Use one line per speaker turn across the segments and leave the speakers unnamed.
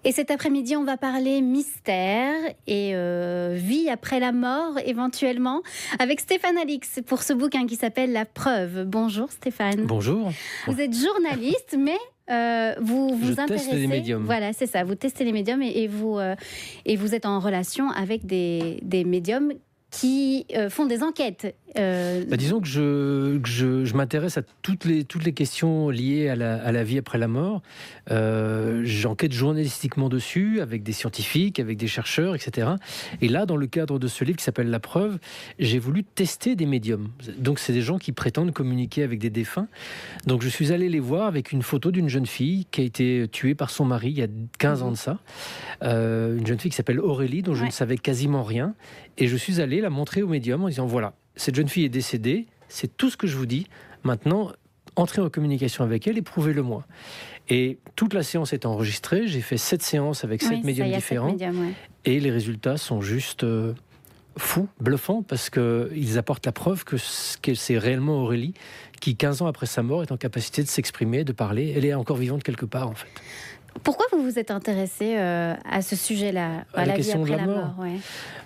Et cet après-midi, on va parler mystère et vie après la mort, éventuellement, avec Stéphane Alix pour ce bouquin qui s'appelle La Preuve. Bonjour Stéphane.
Bonjour.
Vous êtes journaliste, mais vous
Je
vous intéressez...
teste les médiums.
Voilà, c'est ça. Vous testez les médiums et vous êtes en relation avec des médiums qui font des enquêtes.
Disons que je m'intéresse à toutes les questions liées à la vie après la mort. J'enquête journalistiquement dessus, avec des scientifiques, avec des chercheurs, etc. Et là, dans le cadre de ce livre qui s'appelle La Preuve, j'ai voulu tester des médiums. Donc, c'est des gens qui prétendent communiquer avec des défunts. Donc, je suis allé les voir avec une photo d'une jeune fille qui a été tuée par son mari il y a 15 ans de ça. Une jeune fille qui s'appelle Aurélie, dont je ne savais quasiment rien. Et je suis allé la montrer au médium en disant, voilà, cette jeune fille est décédée, c'est tout ce que je vous dis. Maintenant, entrez en communication avec elle et prouvez-le moi. Et toute la séance est enregistrée. J'ai fait 7 séances avec 7 médiums différents. Et les résultats sont juste fous, bluffants, parce qu'ils apportent la preuve que c'est réellement Aurélie qui, 15 ans après sa mort, est en capacité de s'exprimer, de parler. Elle est encore vivante quelque part, en fait.
Pourquoi vous vous êtes intéressé à ce sujet-là, à la vie après la mort?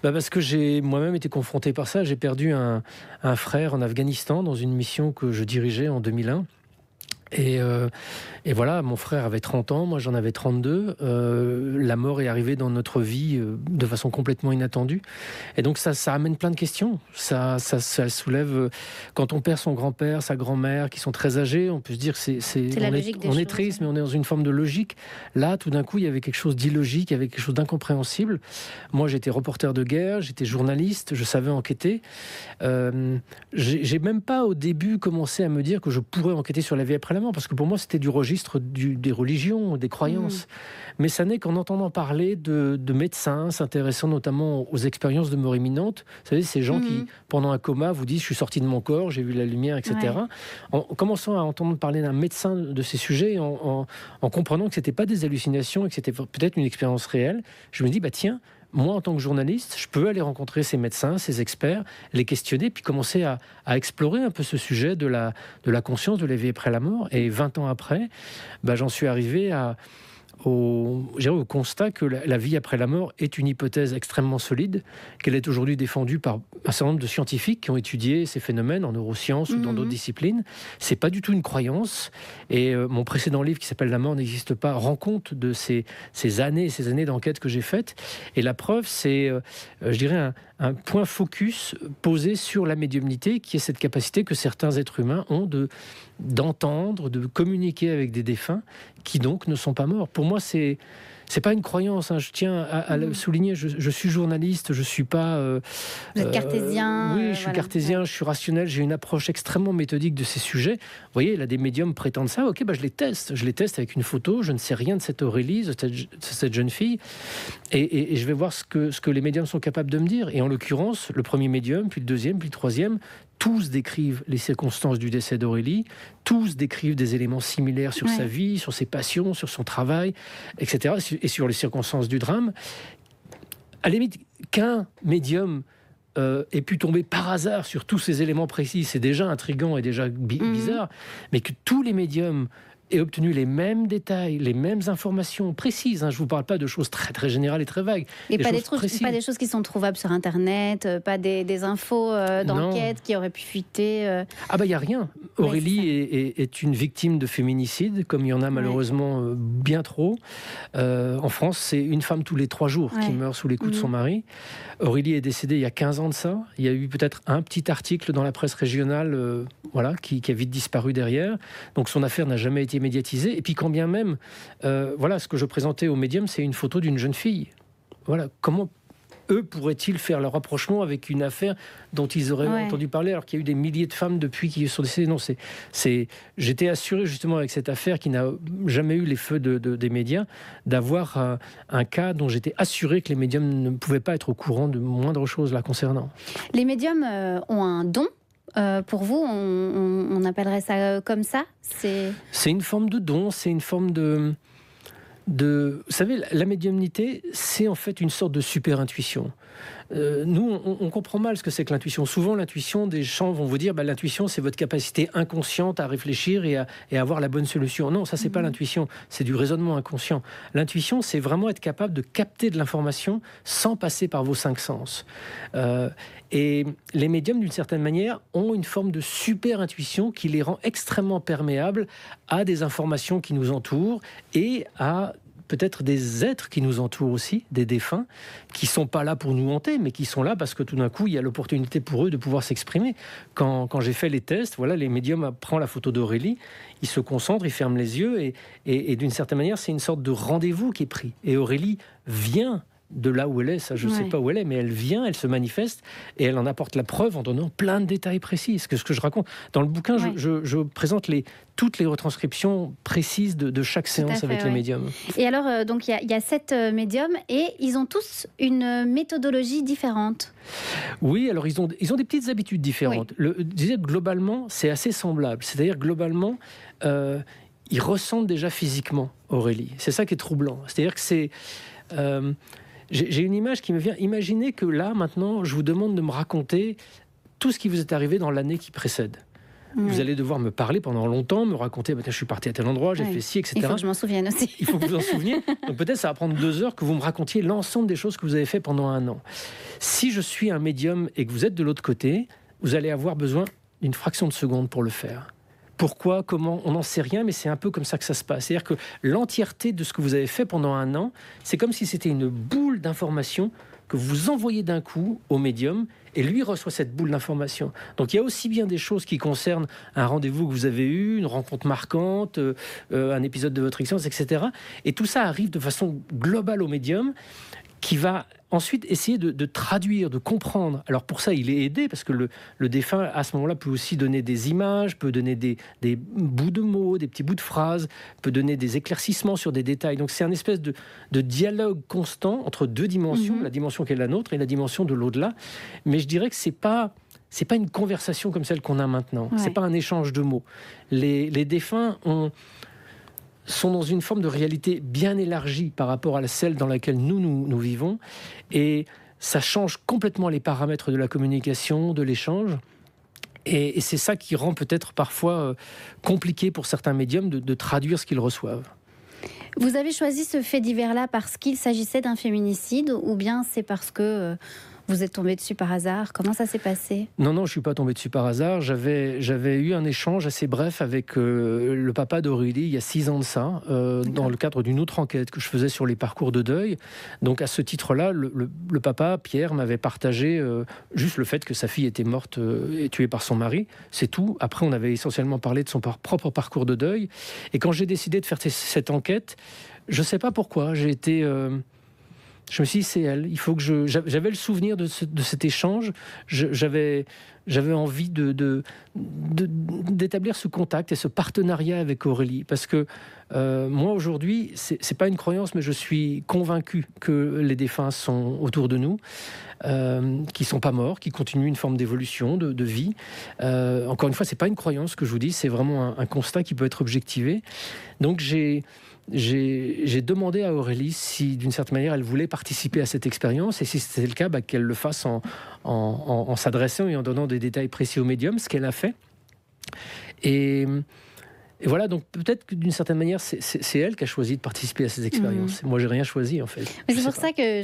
Parce que j'ai moi-même été confronté par ça. J'ai perdu un frère en Afghanistan dans une mission que je dirigeais en 2001. Et voilà, mon frère avait 30 ans, moi j'en avais 32. La mort est arrivée dans notre vie de façon complètement inattendue. Et donc ça amène plein de questions. Ça soulève... Quand on perd son grand-père, sa grand-mère, qui sont très âgés, on peut se dire que on est triste, mais on est dans une forme de logique. Là, tout d'un coup, il y avait quelque chose d'illogique, il y avait quelque chose d'incompréhensible. Moi, j'étais reporter de guerre, j'étais journaliste, je savais enquêter. J'ai même pas au début commencé à me dire que je pourrais enquêter sur la vie après la mort, parce que pour moi c'était du registre des religions, des croyances. Mais ça n'est qu'en entendant parler de médecins s'intéressant notamment aux expériences de mort imminente. Vous savez, ces gens qui, pendant un coma, vous disent « je suis sorti de mon corps, j'ai vu la lumière, etc. » En commençant à entendre parler d'un médecin de ces sujets, en comprenant que c'était pas des hallucinations et que c'était peut-être une expérience réelle, je me dis tiens, moi, en tant que journaliste, je peux aller rencontrer ces médecins, ces experts, les questionner, puis commencer à explorer un peu ce sujet de la conscience, de la vie après la mort. Et 20 ans après, j'en suis arrivé au constat que la vie après la mort est une hypothèse extrêmement solide, qu'elle est aujourd'hui défendue par un certain nombre de scientifiques qui ont étudié ces phénomènes en neurosciences ou dans d'autres disciplines. C'est pas du tout une croyance. Et mon précédent livre qui s'appelle La mort n'existe pas rend compte de ces années d'enquête que j'ai faites. Et la preuve, c'est, je dirais, un point focus posé sur la médiumnité, qui est cette capacité que certains êtres humains ont d'entendre, de communiquer avec des défunts qui donc ne sont pas morts. Pour moi, c'est pas une croyance, hein. Je tiens à le souligner. Je suis journaliste, je suis pas...
Vous êtes cartésien.
Oui, je suis cartésien, je suis rationnel, j'ai une approche extrêmement méthodique de ces sujets. Vous voyez, là, des médiums prétendent ça. Ok, je les teste. Je les teste avec une photo. Je ne sais rien de cette Aurélie, de cette jeune fille. Et je vais voir ce que les médiums sont capables de me dire. Et en l'occurrence, le premier médium, puis le deuxième, puis le troisième, tous décrivent les circonstances du décès d'Aurélie, tous décrivent des éléments similaires sur sa vie, sur ses passions, sur son travail, etc., et sur les circonstances du drame. À la limite, qu'un médium ait pu tomber par hasard sur tous ces éléments précis, c'est déjà intriguant et déjà bizarre, mais que tous les médiums aient obtenu les mêmes détails, les mêmes informations précises. Je ne vous parle pas de choses très, très générales et très vagues.
Et pas des choses qui sont trouvables sur Internet, pas des infos d'enquête qui auraient pu fuiter.
Il n'y a rien. Aurélie est une victime de féminicide, comme il y en a malheureusement bien trop. En France, c'est une femme tous les 3 jours qui meurt sous les coups de son mari. Aurélie est décédée il y a 15 ans de ça. Il y a eu peut-être un petit article dans la presse régionale qui a vite disparu derrière. Donc son affaire n'a jamais été médiatisée. Et puis quand bien même, ce que je présentais aux médiums, c'est une photo d'une jeune fille. Voilà, comment eux pourraient-ils faire leur rapprochement avec une affaire dont ils auraient entendu parler, alors qu'il y a eu des milliers de femmes depuis qui sont décédées? Non, j'étais assuré justement avec cette affaire qui n'a jamais eu les feux des médias, d'avoir un cas dont j'étais assuré que les médiums ne pouvaient pas être au courant de moindre chose là concernant.
Les médiums ont un don. Pour vous, on appellerait ça comme ça? C'est
une forme de don, c'est une forme de... Vous savez, la médiumnité, c'est en fait une sorte de super intuition. nous, on comprend mal ce que c'est que l'intuition. Souvent, l'intuition, des gens vont vous dire, l'intuition, c'est votre capacité inconsciente à réfléchir et à avoir la bonne solution. Non, ça, c'est pas l'intuition, c'est du raisonnement inconscient. L'intuition, c'est vraiment être capable de capter de l'information sans passer par vos 5 sens. Et les médiums, d'une certaine manière, ont une forme de super intuition qui les rend extrêmement perméables à des informations qui nous entourent et à peut-être des êtres qui nous entourent aussi, des défunts, qui ne sont pas là pour nous hanter, mais qui sont là parce que tout d'un coup, il y a l'opportunité pour eux de pouvoir s'exprimer. Quand j'ai fait les tests, voilà, les médiums prennent la photo d'Aurélie, ils se concentrent, ils ferment les yeux, et d'une certaine manière, c'est une sorte de rendez-vous qui est pris. Et Aurélie vient de là où elle est, ça je ne sais pas où elle est, mais elle vient, elle se manifeste et elle en apporte la preuve en donnant plein de détails précis. Ce que je raconte dans le bouquin, je présente toutes les retranscriptions précises de chaque séance avec les médiums.
Et alors, donc il y a 7 médiums et ils ont tous une méthodologie différente.
Oui, alors ils ont des petites habitudes différentes. Je disais globalement, c'est assez semblable. C'est-à-dire globalement, ils ressentent déjà physiquement Aurélie. C'est ça qui est troublant. C'est-à-dire que c'est... j'ai une image qui me vient. Imaginez que là, maintenant, je vous demande de me raconter tout ce qui vous est arrivé dans l'année qui précède. Vous allez devoir me parler pendant longtemps, me raconter, je suis parti à tel endroit, j'ai fait ci, etc.
Il faut que je m'en souvienne aussi.
Il faut que vous en souveniez. Donc peut-être ça va prendre 2 heures que vous me racontiez l'ensemble des choses que vous avez fait pendant 1 an. Si je suis un médium et que vous êtes de l'autre côté, vous allez avoir besoin d'une fraction de seconde pour le faire. Pourquoi, comment, on n'en sait rien, mais c'est un peu comme ça que ça se passe. C'est-à-dire que l'entièreté de ce que vous avez fait pendant 1 an, c'est comme si c'était une boule d'informations que vous envoyez d'un coup au médium, et lui reçoit cette boule d'informations. Donc il y a aussi bien des choses qui concernent un rendez-vous que vous avez eu, une rencontre marquante, un épisode de votre expérience, etc. Et tout ça arrive de façon globale au médium, qui va ensuite essayer de traduire, de comprendre. Alors pour ça, il est aidé, parce que le défunt, à ce moment-là, peut aussi donner des images, peut donner des bouts de mots, des petits bouts de phrases, peut donner des éclaircissements sur des détails. Donc c'est un espèce de dialogue constant entre 2 dimensions, la dimension qui est la nôtre et la dimension de l'au-delà. Mais je dirais que c'est pas une conversation comme celle qu'on a maintenant. C'est pas un échange de mots. Les défunts sont dans une forme de réalité bien élargie par rapport à celle dans laquelle nous vivons, et ça change complètement les paramètres de la communication, de l'échange, et c'est ça qui rend peut-être parfois compliqué pour certains médiums de traduire ce qu'ils reçoivent.
Vous avez choisi ce fait divers-là parce qu'il s'agissait d'un féminicide, ou bien c'est parce que... vous êtes tombé dessus par hasard? Comment ça s'est passé? Non,
je ne suis pas tombé dessus par hasard. J'avais eu un échange assez bref avec le papa d'Aurélie il y a 6 ans de ça, dans le cadre d'une autre enquête que je faisais sur les parcours de deuil. Donc à ce titre-là, le papa, Pierre, m'avait partagé juste le fait que sa fille était morte et tuée par son mari. C'est tout. Après, on avait essentiellement parlé de son propre parcours de deuil. Et quand j'ai décidé de faire cette enquête, je ne sais pas pourquoi, j'ai été... je me suis dit, c'est elle. Il faut que j'avais le souvenir de cet échange. J'avais envie d'établir ce contact et ce partenariat avec Aurélie. Parce que moi, aujourd'hui, c'est pas une croyance, mais je suis convaincu que les défunts sont autour de nous, qui sont pas morts, qui continuent une forme d'évolution, de vie. Encore une fois, c'est pas une croyance que je vous dis, c'est vraiment un constat qui peut être objectivé. Donc j'ai demandé à Aurélie si, d'une certaine manière, elle voulait participer à cette expérience, et si c'était le cas, qu'elle le fasse en s'adressant et en donnant des détails précis au médium, ce qu'elle a fait. Et voilà, donc peut-être que d'une certaine manière, c'est elle qui a choisi de participer à ces expériences. Moi, j'ai rien choisi, en fait.
Mais c'est pour ça que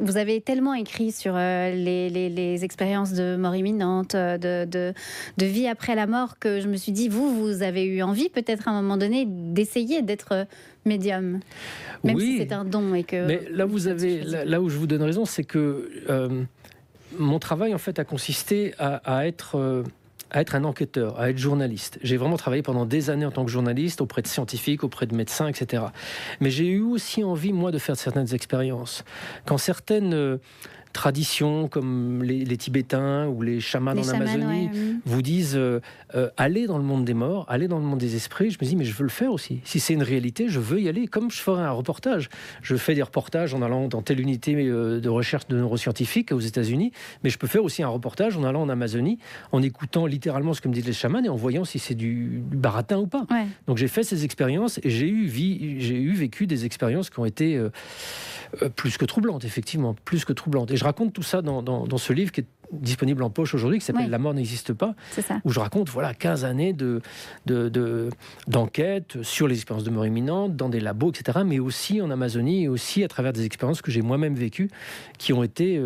vous avez tellement écrit sur les expériences de mort imminente, de vie après la mort, que je me suis dit, vous avez eu envie, peut-être à un moment donné, d'essayer d'être médium, même si c'est un don. Et que
mais là, là où je vous donne raison, c'est que mon travail, en fait, a consisté à être un enquêteur, à être journaliste. J'ai vraiment travaillé pendant des années en tant que journaliste, auprès de scientifiques, auprès de médecins, etc. Mais j'ai eu aussi envie, moi, de faire certaines expériences. Quand certaines traditions, comme les Tibétains ou les chamans en Amazonie, vous disent allez dans le monde des morts, allez dans le monde des esprits, je me dis, mais je veux le faire aussi. Si c'est une réalité, je veux y aller, comme je ferais un reportage. Je fais des reportages en allant dans telle unité de recherche de neuroscientifiques aux États-Unis, mais je peux faire aussi un reportage en allant en Amazonie, en écoutant littéralement ce que me disent les chamans et en voyant si c'est du baratin ou pas. Donc j'ai fait ces expériences et j'ai vécu des expériences qui ont été plus que troublante, effectivement, plus que troublante. Et je raconte tout ça dans ce livre qui est disponible en poche aujourd'hui, qui s'appelle « La mort n'existe pas », où je raconte 15 années d'enquête sur les expériences de mort imminente, dans des labos, etc., mais aussi en Amazonie et aussi à travers des expériences que j'ai moi-même vécues qui ont été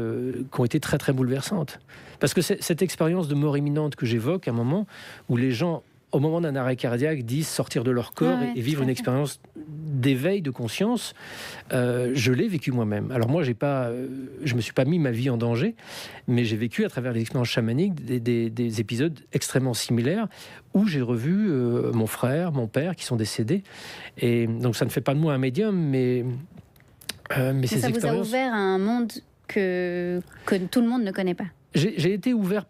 très, très bouleversantes. Parce que cette expérience de mort imminente que j'évoque, à un moment où les gens, au moment d'un arrêt cardiaque, disent sortir de leur corps et vivre une expérience d'éveil de conscience, je l'ai vécu moi-même. Alors moi, je me suis pas mis ma vie en danger, mais j'ai vécu à travers les expériences chamaniques des épisodes extrêmement similaires où j'ai revu mon frère, mon père qui sont décédés. Et donc ça ne fait pas de moi un médium, mais ces
ça
expériences...
vous a ouvert à un monde que tout le monde ne connaît pas.
J'ai été ouvert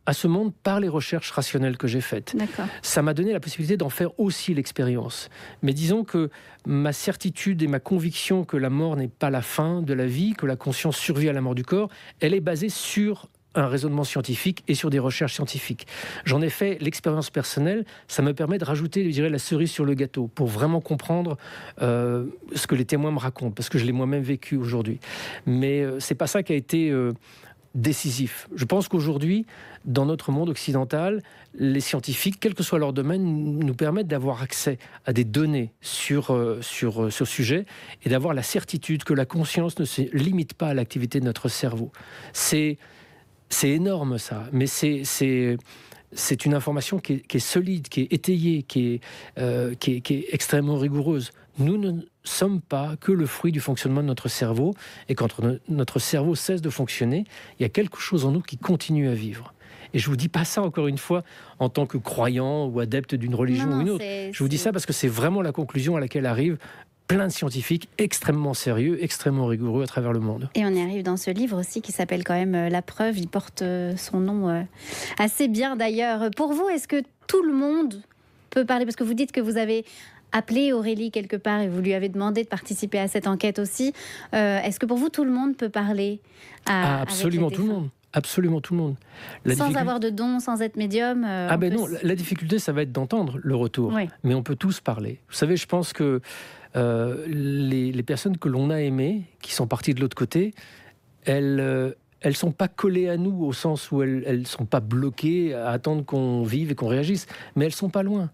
à ce monde par les recherches rationnelles que j'ai faites.
D'accord.
Ça m'a donné la possibilité d'en faire aussi l'expérience. Mais disons que ma certitude et ma conviction que la mort n'est pas la fin de la vie, que la conscience survit à la mort du corps, elle est basée sur un raisonnement scientifique et sur des recherches scientifiques. J'en ai fait l'expérience personnelle, ça me permet de rajouter, je dirais, la cerise sur le gâteau pour vraiment comprendre ce que les témoins me racontent, parce que je l'ai moi-même vécu aujourd'hui. Mais c'est pas ça qui a été... décisif. Je pense qu'aujourd'hui, dans notre monde occidental, les scientifiques, quel que soit leur domaine, nous permettent d'avoir accès à des données sur ce sujet et d'avoir la certitude que la conscience ne se limite pas à l'activité de notre cerveau. C'est énorme ça, mais c'est une information qui est solide, qui est étayée, qui est extrêmement rigoureuse. Nous ne sommes pas que le fruit du fonctionnement de notre cerveau, et quand notre cerveau cesse de fonctionner, il y a quelque chose en nous qui continue à vivre. Et je ne vous dis pas ça, encore une fois, en tant que croyant ou adepte d'une religion ou une autre. Je vous dis ça parce que c'est vraiment la conclusion à laquelle arrivent plein de scientifiques extrêmement sérieux, extrêmement rigoureux à travers le monde.
Et on y arrive dans ce livre aussi qui s'appelle quand même La Preuve. Il porte son nom assez bien d'ailleurs. Pour vous, est-ce que tout le monde peut parler? Parce que vous dites que vous avez appelé Aurélie quelque part et vous lui avez demandé de participer à cette enquête aussi. Est-ce que pour vous, tout le monde peut parler
absolument tout le monde. Absolument tout le monde.
Sans avoir de don, sans être médium.
La difficulté, ça va être d'entendre le retour.
Oui.
Mais on peut tous parler. Vous savez, je pense que les personnes que l'on a aimées, qui sont parties de l'autre côté, elles sont pas collées à nous au sens où elles sont pas bloquées à attendre qu'on vive et qu'on réagisse, mais elles sont pas loin.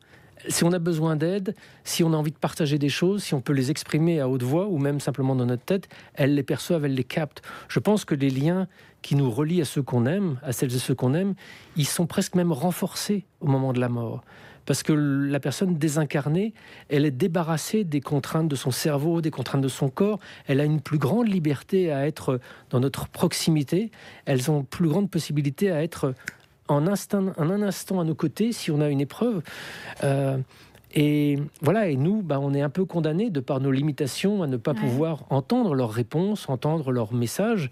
Si on a besoin d'aide, si on a envie de partager des choses, si on peut les exprimer à haute voix ou même simplement dans notre tête, elles les perçoivent, elles les captent. Je pense que les liens qui nous relient à ceux qu'on aime, à celles et ceux qu'on aime, ils sont presque même renforcés au moment de la mort. Parce que la personne désincarnée, elle est débarrassée des contraintes de son cerveau, des contraintes de son corps. Elle a une plus grande liberté à être dans notre proximité. Elles ont plus grande possibilité à être en un instant à nos côtés si on a une épreuve. Et voilà, et nous, on est un peu condamnés de par nos limitations à ne pas pouvoir entendre leurs réponses, entendre leurs messages,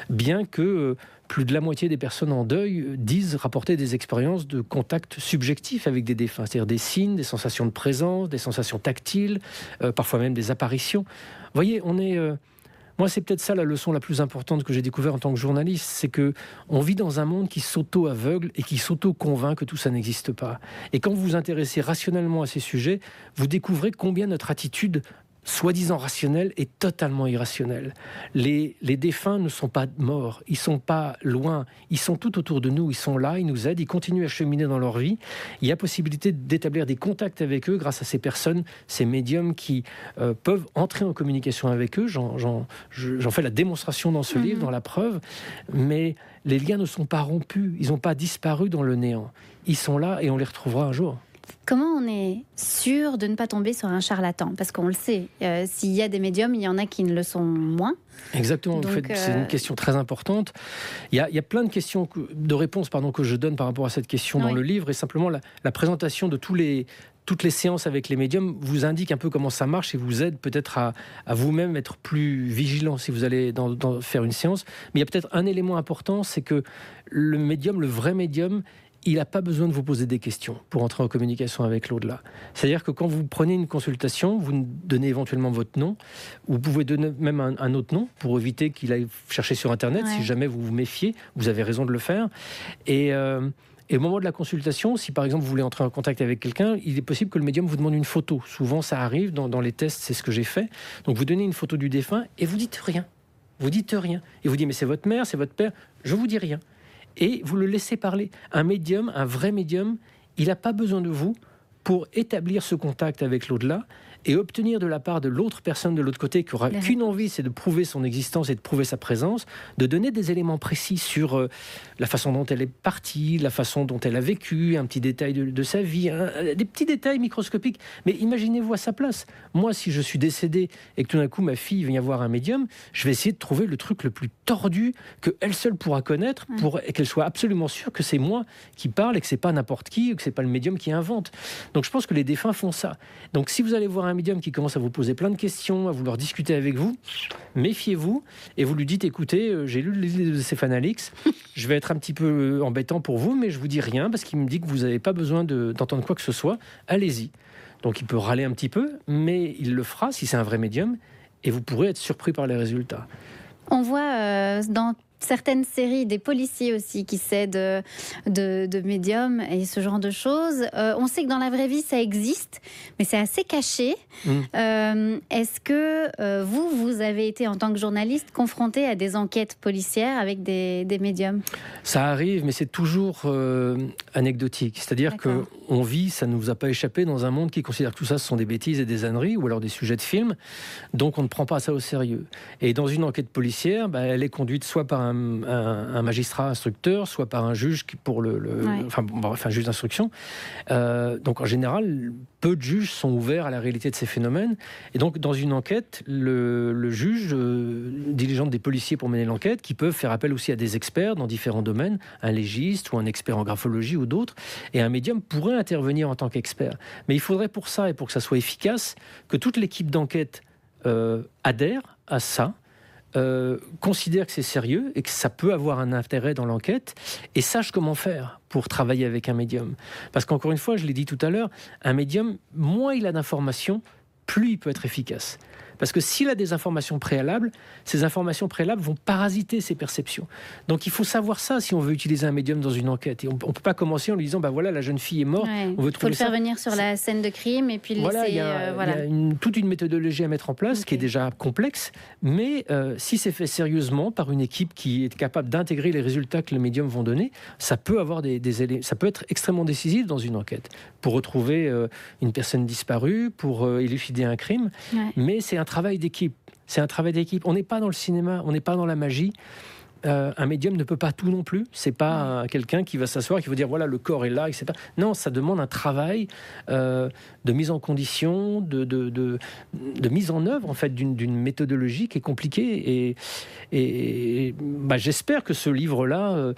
bien que plus de la moitié des personnes en deuil rapporter des expériences de contact subjectif avec des défunts, c'est-à-dire des signes, des sensations de présence, des sensations tactiles, parfois même des apparitions. Vous voyez, moi, c'est peut-être ça la leçon la plus importante que j'ai découverte en tant que journaliste, c'est que on vit dans un monde qui s'auto-aveugle et qui s'auto-convainc que tout ça n'existe pas. Et quand vous vous intéressez rationnellement à ces sujets, vous découvrez combien notre attitude soi-disant rationnelle est totalement irrationnelle. Les défunts ne sont pas morts, ils sont pas loin, ils sont tout autour de nous, ils sont là, ils nous aident, ils continuent à cheminer dans leur vie. Il y a possibilité d'établir des contacts avec eux grâce à ces personnes, ces médiums qui peuvent entrer en communication avec eux. J'en fais la démonstration dans ce livre, dans La Preuve, mais les liens ne sont pas rompus, ils n'ont pas disparu dans le néant. Ils sont là et on les retrouvera un jour.
Comment on est sûr de ne pas tomber sur un charlatan? Parce qu'on le sait, s'il y a des médiums, il y en a qui ne le sont moins.
Exactement,
Donc,
c'est une question très importante. Il y a plein de questions, de réponses que je donne par rapport à cette question dans le livre, et simplement la présentation de toutes les séances avec les médiums vous indique un peu comment ça marche et vous aide peut-être à vous-même être plus vigilant si vous allez faire une séance. Mais il y a peut-être un élément important, c'est que le médium, le vrai médium, il n'a pas besoin de vous poser des questions pour entrer en communication avec l'au-delà. C'est-à-dire que quand vous prenez une consultation, vous donnez éventuellement votre nom, ou vous pouvez donner même un autre nom pour éviter qu'il aille chercher sur Internet. Si jamais vous vous méfiez, vous avez raison de le faire. Et Et au moment de la consultation, si par exemple vous voulez entrer en contact avec quelqu'un, il est possible que le médium vous demande une photo. Souvent ça arrive, dans les tests, c'est ce que j'ai fait. Donc vous donnez une photo du défunt et vous dites rien. Vous dites rien. Et vous dites, mais c'est votre mère, c'est votre père, je vous dis rien. Et vous le laissez parler. Un médium, un vrai médium, il n'a pas besoin de vous pour établir ce contact avec l'au-delà et obtenir de la part de l'autre personne de l'autre côté qui aura qu'une envie, c'est de prouver son existence et de prouver sa présence, de donner des éléments précis sur la façon dont elle est partie, la façon dont elle a vécu, un petit détail de sa vie, des petits détails microscopiques. Mais imaginez-vous à sa place. Moi, si je suis décédé et que tout d'un coup ma fille vient voir un médium, je vais essayer de trouver le truc le plus tordu qu'elle seule pourra connaître pour qu'elle soit absolument sûre que c'est moi qui parle et que c'est pas n'importe qui ou que c'est pas le médium qui invente. Donc je pense que les défunts font ça. Donc si vous allez voir un médium qui commence à vous poser plein de questions, à vouloir discuter avec vous, méfiez-vous et vous lui dites, écoutez, j'ai lu le livre de Stéphane Alix, je vais être un petit peu embêtant pour vous, mais je vous dis rien parce qu'il me dit que vous n'avez pas besoin d'entendre quoi que ce soit, allez-y. Donc il peut râler un petit peu, mais il le fera si c'est un vrai médium et vous pourrez être surpris par les résultats.
On voit dans certaines séries des policiers aussi qui s'aident de médiums et ce genre de choses. On sait que dans la vraie vie, ça existe, mais c'est assez caché. Est-ce que vous avez été, en tant que journaliste, confronté à des enquêtes policières avec des médiums ?
Ça arrive, mais c'est toujours anecdotique. C'est-à-dire qu'on vit, ça ne nous a pas échappé, dans un monde qui considère que tout ça, ce sont des bêtises et des âneries, ou alors des sujets de films. Donc on ne prend pas ça au sérieux. Et dans une enquête policière, elle est conduite soit par un magistrat instructeur, soit par un juge pour un juge d'instruction. Donc en général, peu de juges sont ouverts à la réalité de ces phénomènes. Et donc dans une enquête, le juge diligente des policiers pour mener l'enquête, qui peuvent faire appel aussi à des experts dans différents domaines, un légiste ou un expert en graphologie ou d'autres. Et un médium pourrait intervenir en tant qu'expert. Mais il faudrait pour ça, et pour que ça soit efficace, que toute l'équipe d'enquête adhère à ça, considère que c'est sérieux et que ça peut avoir un intérêt dans l'enquête et sache comment faire pour travailler avec un médium. Parce qu'encore une fois, je l'ai dit tout à l'heure, un médium, moins il a d'informations, plus il peut être efficace. Parce que s'il a des informations préalables, ces informations préalables vont parasiter ses perceptions. Donc il faut savoir ça si on veut utiliser un médium dans une enquête. Et on ne peut pas commencer en lui disant, voilà, la jeune fille est morte, on veut trouver ça. Il faut
le faire venir sur la scène de crime et puis le laisser...
Il y a toute une méthodologie à mettre en place qui est déjà complexe, mais si c'est fait sérieusement par une équipe qui est capable d'intégrer les résultats que les médiums vont donner, ça peut avoir des éléments, ça peut être extrêmement décisif dans une enquête pour retrouver une personne disparue, pour élucider un crime, mais c'est un travail d'équipe. C'est un travail d'équipe. On n'est pas dans le cinéma, on n'est pas dans la magie. Un médium ne peut pas tout non plus. C'est pas quelqu'un qui va s'asseoir, qui va dire voilà, le corps est là, etc. Non, ça demande un travail de mise en condition, de mise en œuvre en fait d'une méthodologie qui est compliquée. Et j'espère que ce livre-là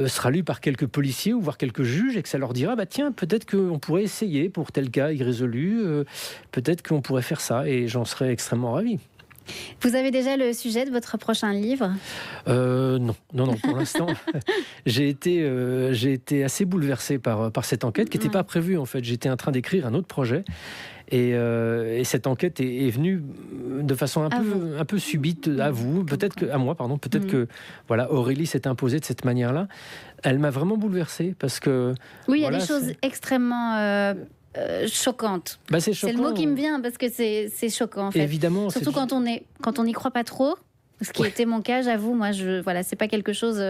sera lu par quelques policiers ou voire quelques juges et que ça leur dira tiens, peut-être qu'on pourrait essayer pour tel cas irrésolu. Peut-être qu'on pourrait faire ça et j'en serais extrêmement ravi.
Vous avez déjà le sujet de votre prochain livre ?
Non. Pour l'instant, j'ai été assez bouleversé par cette enquête qui n'était pas prévue en fait. J'étais en train d'écrire un autre projet et cette enquête est venue de façon un peu subite à vous, à moi. Peut-être que voilà, Aurélie s'est imposée de cette manière-là. Elle m'a vraiment bouleversé parce que
il y a des choses extrêmement choquante. C'est le mot qui me vient parce que c'est choquant en fait.
Évidemment,
surtout quand on n'y croit pas trop. Ce qui était mon cas, j'avoue, moi, c'est pas quelque chose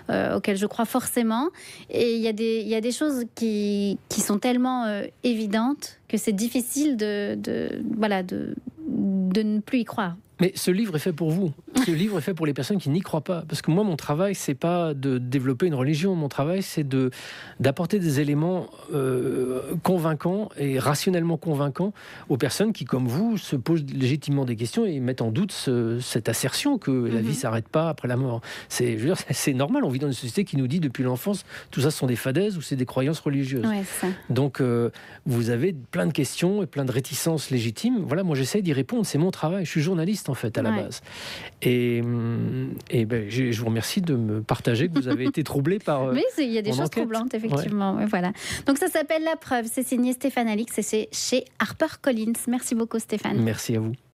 auquel je crois forcément. Et il y a des choses qui sont tellement évidentes que c'est difficile de ne plus y croire.
Mais ce livre est fait pour vous. Ce livre est fait pour les personnes qui n'y croient pas. Parce que moi, mon travail, c'est pas de développer une religion. Mon travail, c'est d'apporter des éléments convaincants et rationnellement convaincants aux personnes qui, comme vous, se posent légitimement des questions et mettent en doute cette assertion que la vie s'arrête pas après la mort. C'est normal. On vit dans une société qui nous dit depuis l'enfance, tout ça, ce sont des fadaises ou c'est des croyances religieuses.
Ouais, c'est ça.
Donc, vous avez plein de questions et plein de réticences légitimes. Voilà, moi, j'essaie d'y répondre. C'est mon travail. Je suis journaliste, en fait, à la base. Et je vous remercie de me partager que vous avez été troublé par
oui, il y a des choses troublantes, effectivement. Ouais. Voilà. Donc ça s'appelle La Preuve, c'est signé Stéphane Alix et c'est chez HarperCollins. Merci beaucoup Stéphane.
Merci à vous.